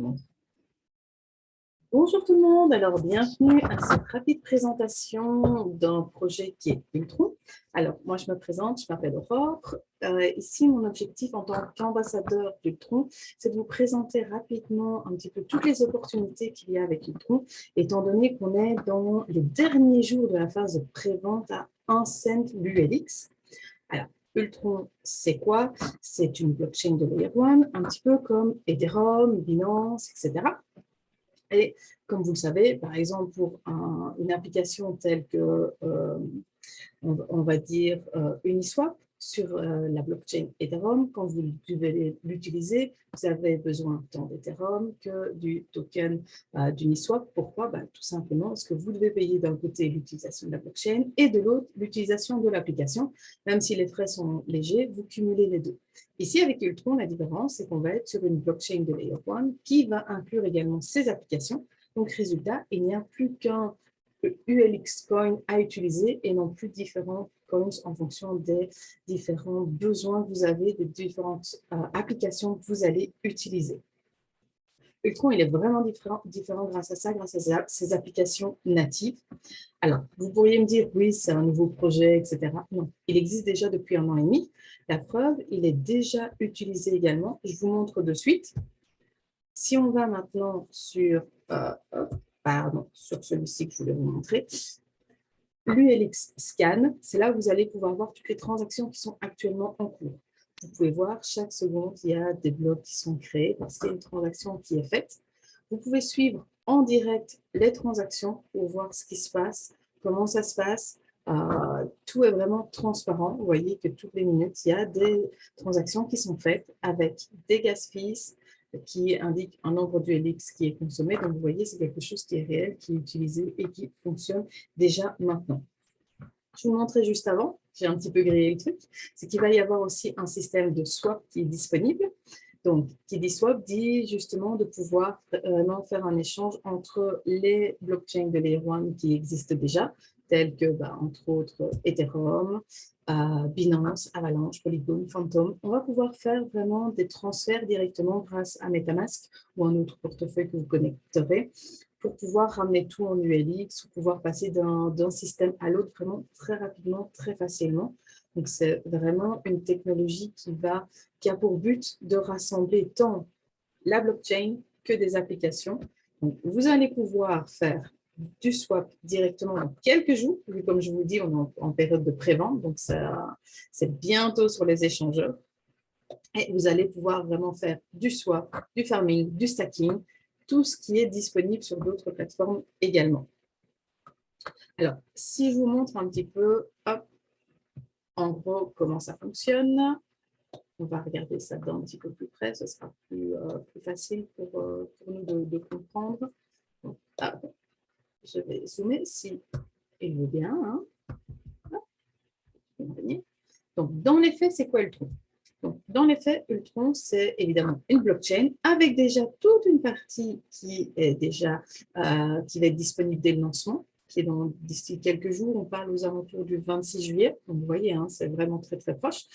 monde. Bonjour tout le monde, alors bienvenue à cette rapide présentation d'un projet qui est Ultron. Alors moi je me présente, je m'appelle Aurore. Ici mon objectif en tant qu'ambassadeur d'Ultron, c'est de vous présenter rapidement un petit peu toutes les opportunités qu'il y a avec Ultron, étant donné qu'on est dans les derniers jours de la phase de pré-vente à 1 cent l'ULX. Alors, Ultron, c'est quoi? C'est une blockchain de Layer 1, un petit peu comme Ethereum, Binance, etc. Et comme vous le savez, par exemple, pour une application telle que, on va dire, Uniswap sur la blockchain Ethereum, quand vous devez l'utiliser, vous avez besoin tant d'Ethereum que du token d'Uniswap. Pourquoi? Tout simplement parce que vous devez payer d'un côté l'utilisation de la blockchain et de l'autre l'utilisation de l'application. Même si les frais sont légers, vous cumulez les deux. Ici, avec Ultron, la différence, c'est qu'on va être sur une blockchain de Layer 1 qui va inclure également ces applications. Donc, résultat, il n'y a plus qu'un ULX coin à utiliser et non plus différents coins en fonction des différents besoins que vous avez, des différentes applications que vous allez utiliser. Ultron, il est vraiment différent grâce à ça, grâce à ces applications natives. Alors, vous pourriez me dire, oui, c'est un nouveau projet, etc. Non, il existe déjà depuis 1 an et demi. La preuve, il est déjà utilisé également. Je vous montre de suite. Si on va maintenant sur, sur celui-ci que je voulais vous montrer, l'ULX Scan, c'est là où vous allez pouvoir voir toutes les transactions qui sont actuellement en cours. Vous pouvez voir chaque seconde, il y a des blocs qui sont créés parce qu'il y a une transaction qui est faite. Vous pouvez suivre en direct les transactions pour voir ce qui se passe, comment ça se passe. Tout est vraiment transparent. Vous voyez que toutes les minutes, il y a des transactions qui sont faites avec des gas fees qui indiquent un nombre d'ULX qui est consommé. Donc, vous voyez, c'est quelque chose qui est réel, qui est utilisé et qui fonctionne déjà maintenant. Je vous montrais juste avant, j'ai un petit peu grillé le truc, c'est qu'il va y avoir aussi un système de swap qui est disponible. Donc, qui dit swap dit justement de pouvoir faire un échange entre les blockchains de Layer 1 qui existent déjà, tels que, entre autres, Ethereum, Binance, Avalanche, Polygon, Phantom. On va pouvoir faire vraiment des transferts directement grâce à MetaMask ou un autre portefeuille que vous connecterez pour pouvoir ramener tout en ULX, pour pouvoir passer d'un système à l'autre vraiment très rapidement, très facilement. Donc, c'est vraiment une technologie qui a pour but de rassembler tant la blockchain que des applications. Donc, vous allez pouvoir faire du swap directement dans quelques jours. Comme je vous dis, on est en période de pré-vente, donc c'est bientôt sur les échangeurs. Et vous allez pouvoir vraiment faire du swap, du farming, du stacking, tout ce qui est disponible sur d'autres plateformes également. Alors, si je vous montre un petit peu, hop, en gros, comment ça fonctionne, on va regarder ça d'un petit peu plus près, ce sera plus facile pour nous de comprendre. Donc, je vais zoomer si il veut bien. Hein. Donc, dans les faits, c'est quoi Ultron? Donc, dans les faits, Ultron, c'est évidemment une blockchain avec déjà toute une partie qui est déjà qui va être disponible dès le lancement, qui est d'ici quelques jours. On parle aux alentours du 26 juillet. Donc, vous voyez, hein, c'est vraiment très, très proche.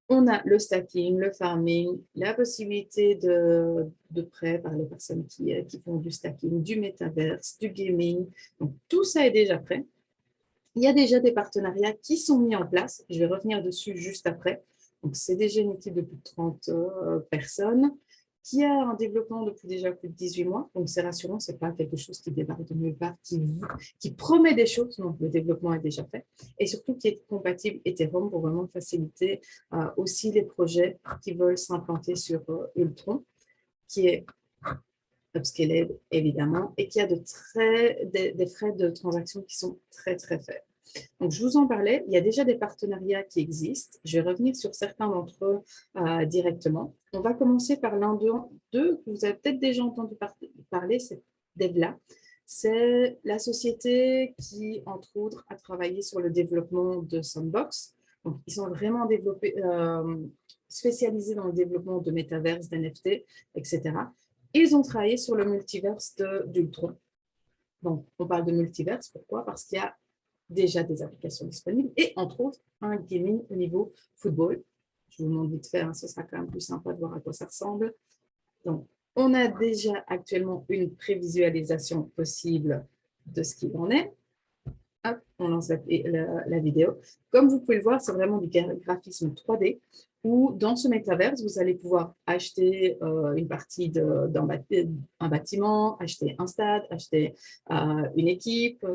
On a le stacking, le farming, la possibilité de prêt par les personnes qui font du stacking, du metaverse, du gaming. Donc, tout ça est déjà prêt. Il y a déjà des partenariats qui sont mis en place. Je vais revenir dessus juste après. Donc, c'est déjà une équipe de plus de 30 personnes qui a un développement depuis déjà plus de 18 mois. Donc, c'est rassurant, ce n'est pas quelque chose qui débarque de nulle part, qui promet des choses. Donc, le développement est déjà fait. Et surtout, qui est compatible Ethereum pour vraiment faciliter aussi les projets qui veulent s'implanter sur Ultron, qui est upscaled, évidemment, et qui a des frais de transaction qui sont très, très faibles. Donc, je vous en parlais, il y a déjà des partenariats qui existent. Je vais revenir sur certains d'entre eux directement. On va commencer par l'un d'eux que vous avez peut-être déjà entendu parler, c'est Devla. C'est la société qui, entre autres, a travaillé sur le développement de Sandbox. Donc, ils sont vraiment spécialisés dans le développement de métaverse, d'NFT, etc. Ils ont travaillé sur le multiverse d'Ultron. Donc, on parle de multiverse, pourquoi? Parce qu'il y a déjà des applications disponibles et entre autres un gaming au niveau football. Je vous montre vite fait, hein, ce sera quand même plus sympa de voir à quoi ça ressemble. Donc, On a déjà actuellement une prévisualisation possible de ce qu'il en est. Hop, on lance la vidéo. Comme vous pouvez le voir, c'est vraiment du graphisme 3D où dans ce métaverse, vous allez pouvoir acheter une partie d'un bâtiment, acheter un stade, acheter une équipe,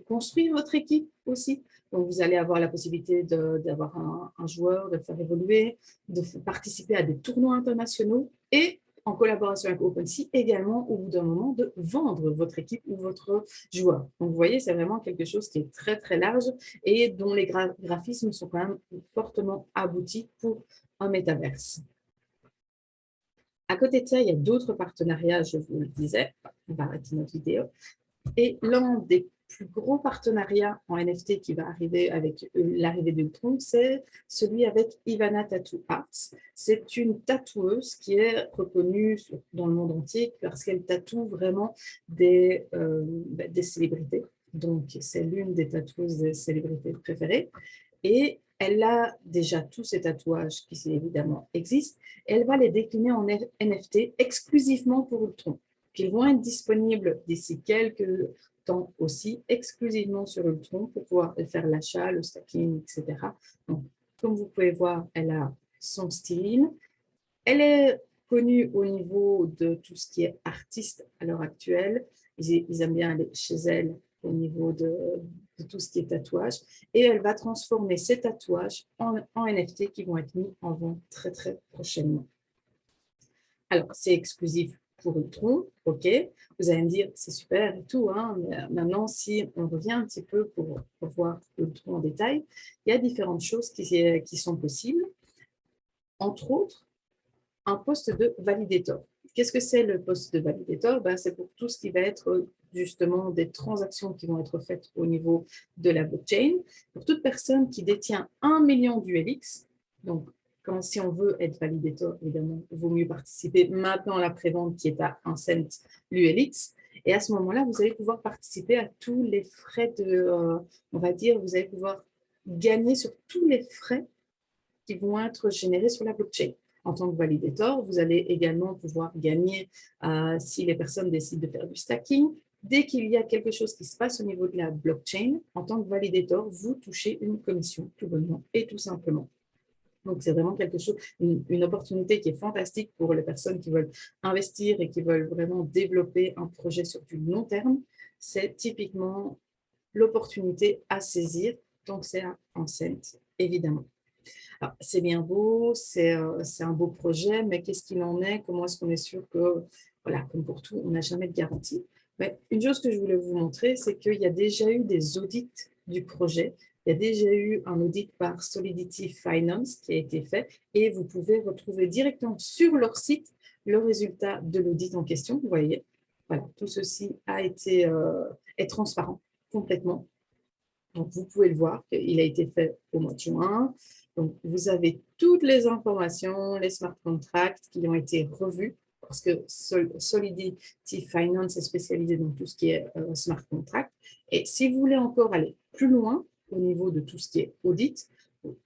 construire votre équipe aussi. Donc, vous allez avoir la possibilité d'avoir un joueur, de le faire évoluer, de participer à des tournois internationaux et en collaboration avec OpenSea également, au bout d'un moment, de vendre votre équipe ou votre joueur. Donc, vous voyez, c'est vraiment quelque chose qui est très, très large et dont les graphismes sont quand même fortement aboutis pour un métaverse. À côté de ça, il y a d'autres partenariats, je vous le disais, on va arrêter notre vidéo. Et l'un des plus gros partenariats en NFT qui va arriver avec l'arrivée d'Ultron, c'est celui avec Ivana Tattoo Arts. C'est une tatoueuse qui est reconnue dans le monde entier parce qu'elle tatoue vraiment des célébrités. Donc, c'est l'une des tatoueuses des célébrités préférées. Et elle a déjà tous ces tatouages qui évidemment existent. Elle va les décliner en NFT exclusivement pour Ultron, qui vont être disponibles d'ici quelques temps aussi, exclusivement sur Ultron pour pouvoir faire l'achat, le stacking, etc. Donc, comme vous pouvez voir, elle a son style. Elle est connue au niveau de tout ce qui est artiste à l'heure actuelle. Ils aiment bien aller chez elle au niveau de tout ce qui est tatouage. Et elle va transformer ces tatouages en NFT qui vont être mis en vente très, très prochainement. Alors, c'est exclusif pour Ultron, ok. Vous allez me dire, c'est super et tout, hein, mais maintenant, si on revient un petit peu pour voir Ultron en détail, il y a différentes choses qui sont possibles. Entre autres, un poste de validator. Qu'est-ce que c'est le poste de validator? C'est pour tout ce qui va être justement des transactions qui vont être faites au niveau de la blockchain. Pour toute personne qui détient 1 million d'ULX, donc si on veut être validator, évidemment, il vaut mieux participer maintenant à la prévente qui est à 1 cent l'ULX. Et à ce moment-là, vous allez pouvoir participer à tous les frais on va dire, vous allez pouvoir gagner sur tous les frais qui vont être générés sur la blockchain. En tant que validator, vous allez également pouvoir gagner si les personnes décident de faire du stacking. Dès qu'il y a quelque chose qui se passe au niveau de la blockchain, en tant que validator, vous touchez une commission, tout bonnement et tout simplement. Donc, c'est vraiment quelque chose, une opportunité qui est fantastique pour les personnes qui veulent investir et qui veulent vraiment développer un projet sur du long terme. C'est typiquement l'opportunité à saisir, donc c'est à 1 cent, évidemment. C'est bien beau, c'est un beau projet, mais qu'est-ce qu'il en est? Comment est-ce qu'on est sûr que, voilà, comme pour tout, on n'a jamais de garantie? Mais une chose que je voulais vous montrer, c'est qu'il y a déjà eu des audits du projet. Il y a déjà eu un audit par Solidity Finance qui a été fait et vous pouvez retrouver directement sur leur site le résultat de l'audit en question. Vous voyez, voilà, tout ceci est transparent complètement. Donc, vous pouvez le voir, il a été fait au mois de juin. Donc, vous avez toutes les informations, les smart contracts qui ont été revus, parce que Solidity Finance est spécialisé dans tout ce qui est smart contract. Et si vous voulez encore aller plus loin au niveau de tout ce qui est audit,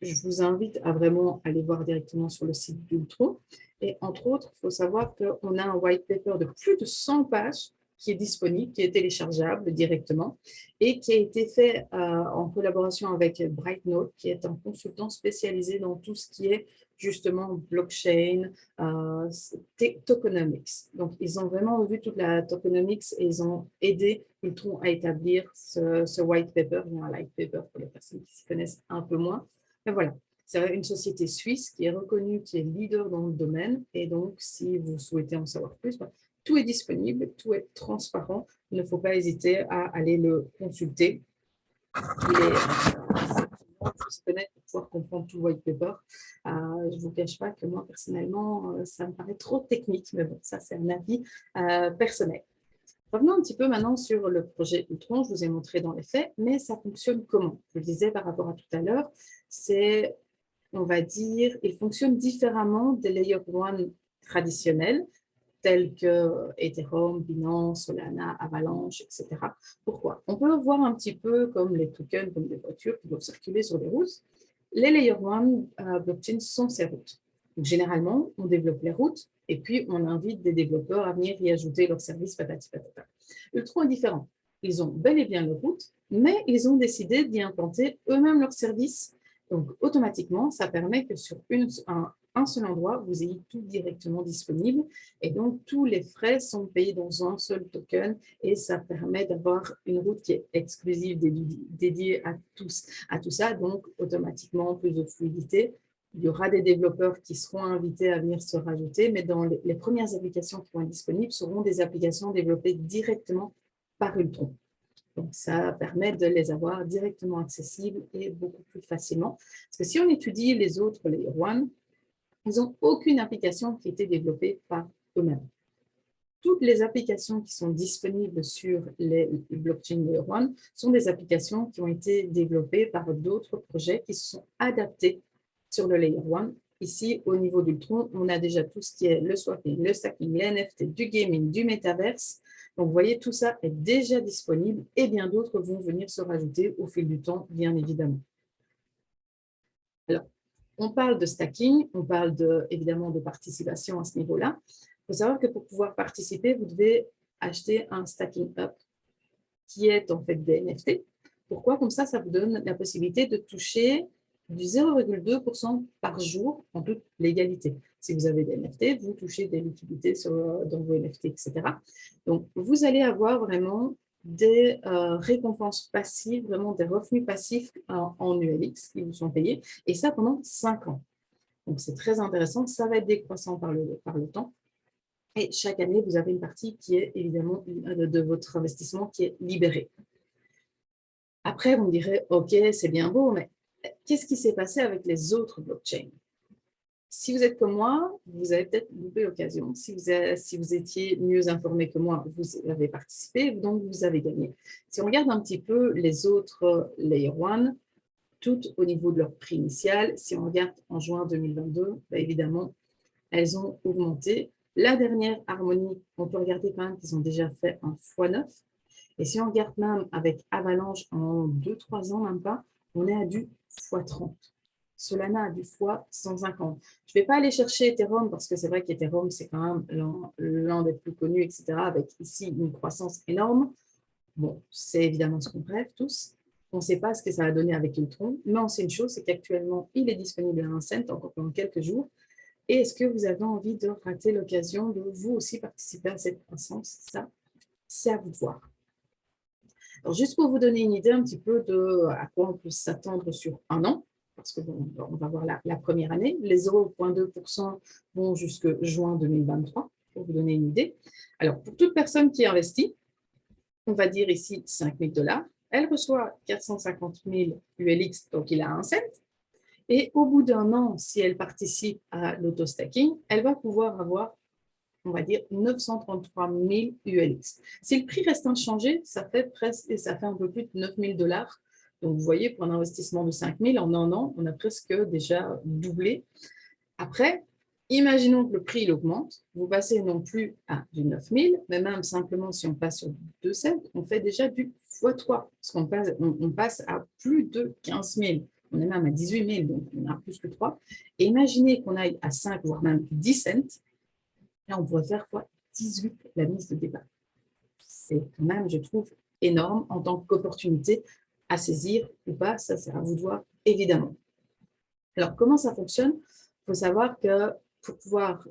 je vous invite à vraiment aller voir directement sur le site d'Ultron. Et entre autres, il faut savoir qu'on a un white paper de plus de 100 pages qui est disponible, qui est téléchargeable directement et qui a été fait en collaboration avec Brightnote, qui est un consultant spécialisé dans tout ce qui est justement blockchain, tokenomics. Donc, ils ont vraiment revu toute la tokenomics et ils ont aidé Ultron à établir ce white paper, un light paper pour les personnes qui s'y connaissent un peu moins. Mais voilà, c'est une société suisse qui est reconnue, qui est leader dans le domaine. Et donc, si vous souhaitez en savoir plus, tout est disponible, tout est transparent. Il ne faut pas hésiter à aller le consulter. Il faut se connaître pour pouvoir comprendre tout le white paper. Je ne vous cache pas que moi, personnellement, ça me paraît trop technique, mais bon, ça, c'est un avis personnel. Revenons un petit peu maintenant sur le projet Ultron. Je vous ai montré dans les faits, mais ça fonctionne comment? Je le disais par rapport à tout à l'heure, c'est, on va dire, il fonctionne différemment des Layer 1 traditionnels, tels que Ethereum, Binance, Solana, Avalanche, etc. Pourquoi? On peut voir un petit peu comme les tokens, comme des voitures qui doivent circuler sur les routes. Les Layer 1 blockchains sont ces routes. Donc, généralement, on développe les routes et puis on invite des développeurs à venir y ajouter leurs services patati patata. Ultron est différent. Ils ont bel et bien leurs routes, mais ils ont décidé d'y implanter eux-mêmes leurs services. Donc, automatiquement, ça permet que sur un seul endroit, vous ayez tout directement disponible. Et donc, tous les frais sont payés dans un seul token et ça permet d'avoir une route qui est exclusive, dédiée à tout ça. Donc, automatiquement, plus de fluidité. Il y aura des développeurs qui seront invités à venir se rajouter, mais dans les premières applications qui vont être disponibles seront des applications développées directement par Ultron. Donc, ça permet de les avoir directement accessibles et beaucoup plus facilement. Parce que si on étudie les autres Layer 1, ils n'ont aucune application qui a été développée par eux-mêmes. Toutes les applications qui sont disponibles sur les blockchains Layer 1 sont des applications qui ont été développées par d'autres projets qui se sont adaptés sur le Layer 1. Ici, au niveau d'Ultron, on a déjà tout ce qui est le swapping, le stacking, les NFT, du gaming, du métaverse. Donc, vous voyez, tout ça est déjà disponible et bien d'autres vont venir se rajouter au fil du temps, bien évidemment. Alors, on parle de stacking, on parle évidemment de participation à ce niveau-là. Il faut savoir que pour pouvoir participer, vous devez acheter un stacking up qui est en fait des NFT. Pourquoi? Comme ça vous donne la possibilité de toucher du 0,2% par jour en toute légalité. Si vous avez des NFT, vous touchez des liquidités dans vos NFT, etc. Donc, vous allez avoir vraiment des récompenses passives, vraiment des revenus passifs en ULX qui vous sont payés, et ça pendant 5 ans. Donc, c'est très intéressant. Ça va être décroissant par le temps. Et chaque année, vous avez une partie qui est évidemment de votre investissement qui est libérée. Après, vous me direz, OK, c'est bien beau, mais qu'est-ce qui s'est passé avec les autres blockchains? Si vous êtes comme moi, vous avez peut-être loupé l'occasion. Si vous étiez mieux informé que moi, vous avez participé, donc vous avez gagné. Si on regarde un petit peu les autres Layer 1, toutes au niveau de leur prix initial, si on regarde en juin 2022, évidemment, elles ont augmenté. La dernière Harmony, on peut regarder quand même qu'ils ont déjà fait un x9. Et si on regarde même avec Avalanche en 2-3 ans, même pas, on est à du x30. Solana a du x150. Je ne vais pas aller chercher Ethereum parce que c'est vrai qu'Ethereum, c'est quand même l'un des plus connus, etc., avec ici une croissance énorme. Bon, c'est évidemment ce qu'on rêve tous. On ne sait pas ce que ça va donner avec Ultron, mais on sait une chose, c'est qu'actuellement, il est disponible à 1 cent encore pendant quelques jours. Et est-ce que vous avez envie de rater l'occasion de vous aussi participer à cette croissance? Ça, c'est à vous de voir. Alors, juste pour vous donner une idée un petit peu de à quoi on peut s'attendre sur un an, parce que bon, on va voir la première année. Les 0,2% vont jusque juin 2023, pour vous donner une idée. Alors, pour toute personne qui investit, on va dire ici 5 000 $, elle reçoit 450 000 ULX, donc il a 1 cent. Et au bout d'un an, si elle participe à l'auto-stacking, elle va pouvoir avoir, on va dire, 933 000 ULX. Si le prix reste inchangé, ça fait un peu plus de 9 000 $. Donc, vous voyez, pour un investissement de 5 000 en un an, on a presque déjà doublé. Après, imaginons que le prix il augmente. Vous passez non plus à du 9 000, mais même simplement si on passe sur 2 cents, on fait déjà du x3. Parce qu'on passe à plus de 15 000. On est même à 18 000, donc on a plus que 3. Et imaginez qu'on aille à 5, voire même 10 cents. Là, on pourrait faire fois 18 la mise de départ. C'est quand même, je trouve, énorme en tant qu'opportunité à saisir ou pas. Ça, c'est à vous de voir, évidemment. Alors, comment ça fonctionne? Il faut savoir que pour pouvoir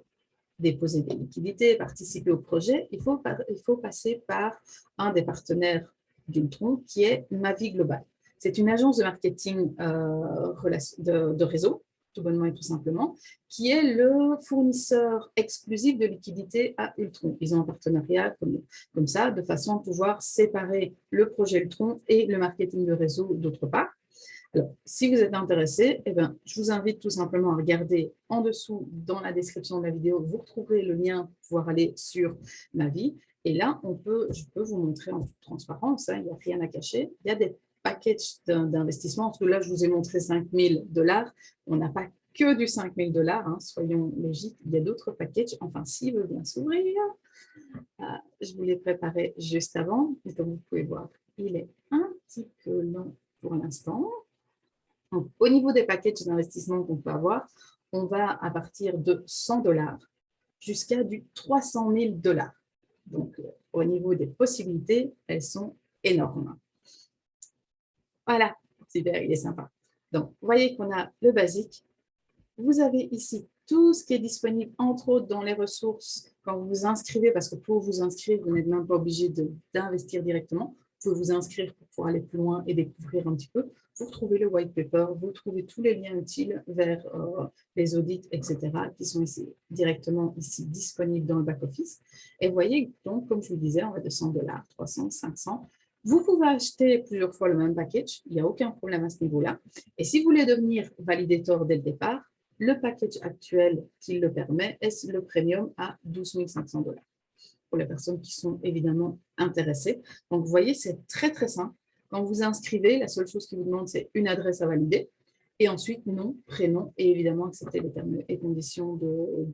déposer des liquidités, participer au projet, il faut passer par un des partenaires d'Ultron qui est Mavi Global. C'est une agence de marketing de réseau, tout bonnement et tout simplement, qui est le fournisseur exclusif de liquidités à Ultron. Ils ont un partenariat comme ça, de façon à pouvoir séparer le projet Ultron et le marketing de réseau d'autre part. Alors, si vous êtes intéressé, je vous invite tout simplement à regarder en dessous dans la description de la vidéo. Vous retrouverez le lien pour pouvoir aller sur Mavi. Et là, je peux vous montrer en toute transparence, il n'y a rien à cacher. Il y a des packages d'investissement. Parce que là, je vous ai montré 5 000 $. On n'a pas que du 5 000 $, soyons logiques. Il y a d'autres packages. Enfin, s'il veut bien s'ouvrir. Je vous l'ai préparé juste avant. Et comme vous pouvez voir, il est un petit peu long pour l'instant. Donc, au niveau des packages d'investissement qu'on peut avoir, on va à partir de 100 $ jusqu'à du 300 000 $. Donc, au niveau des possibilités, elles sont énormes. Voilà, super, il est sympa. Donc, vous voyez qu'on a le basique. Vous avez ici tout ce qui est disponible, entre autres dans les ressources, quand vous vous inscrivez, parce que pour vous inscrire, vous n'êtes même pas obligé d'investir directement. Vous pouvez vous inscrire pour pouvoir aller plus loin et découvrir un petit peu. Vous retrouvez le white paper, vous trouvez tous les liens utiles vers les audits, etc., qui sont ici, directement ici disponibles dans le back-office. Et vous voyez, donc, comme je vous disais, on va de 100 $, 300, 500. Vous pouvez acheter plusieurs fois le même package, il n'y a aucun problème à ce niveau-là. Et si vous voulez devenir validator dès le départ, le package actuel qui le permet est le premium à 12 500 $ pour les personnes qui sont évidemment intéressées. Donc, vous voyez, c'est très, très simple. Quand vous inscrivez, la seule chose qui vous demande, c'est une adresse à valider et ensuite nom, prénom et évidemment accepter les termes et conditions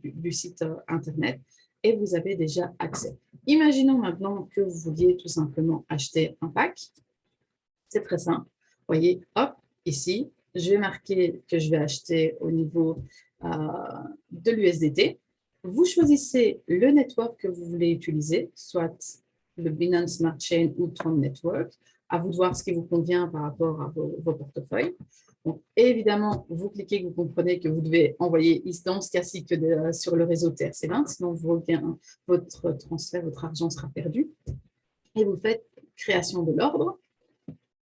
du site Internet et vous avez déjà accès. Imaginons maintenant que vous vouliez tout simplement acheter un pack. C'est très simple. Vous voyez, hop, ici, je vais marquer que je vais acheter au niveau de l'USDT. Vous choisissez le network que vous voulez utiliser, soit le Binance Smart Chain ou Tron Network. À vous de voir ce qui vous convient par rapport à vos portefeuilles. Donc, évidemment, vous cliquez, vous comprenez que vous devez envoyer dans ce cas-ci que sur le réseau TRC20, sinon votre transfert, votre argent sera perdu. Et vous faites création de l'ordre.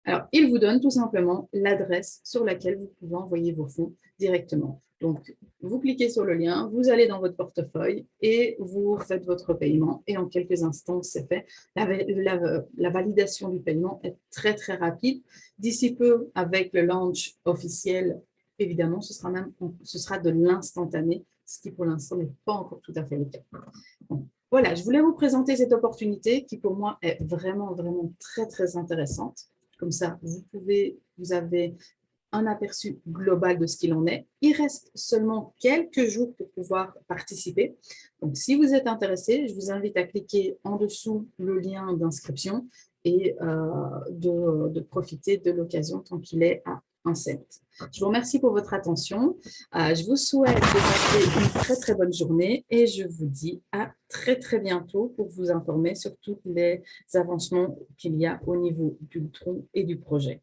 Alors, il vous donne tout simplement l'adresse sur laquelle vous pouvez envoyer vos fonds directement. Donc, vous cliquez sur le lien, vous allez dans votre portefeuille et vous faites votre paiement. Et en quelques instants, c'est fait. La validation du paiement est très, très rapide. D'ici peu, avec le launch officiel, évidemment, ce sera de l'instantané, ce qui pour l'instant n'est pas encore tout à fait le cas. Donc, voilà, je voulais vous présenter cette opportunité qui pour moi est vraiment, vraiment très, très intéressante. Comme ça, vous avez un aperçu global de ce qu'il en est. Il reste seulement quelques jours pour pouvoir participer. Donc, si vous êtes intéressé, je vous invite à cliquer en dessous le lien d'inscription et de profiter de l'occasion tant qu'il est à 1 cent. Je vous remercie pour votre attention. Je vous souhaite de passer une très, très bonne journée et je vous dis à très, très bientôt pour vous informer sur tous les avancements qu'il y a au niveau du tronc et du projet.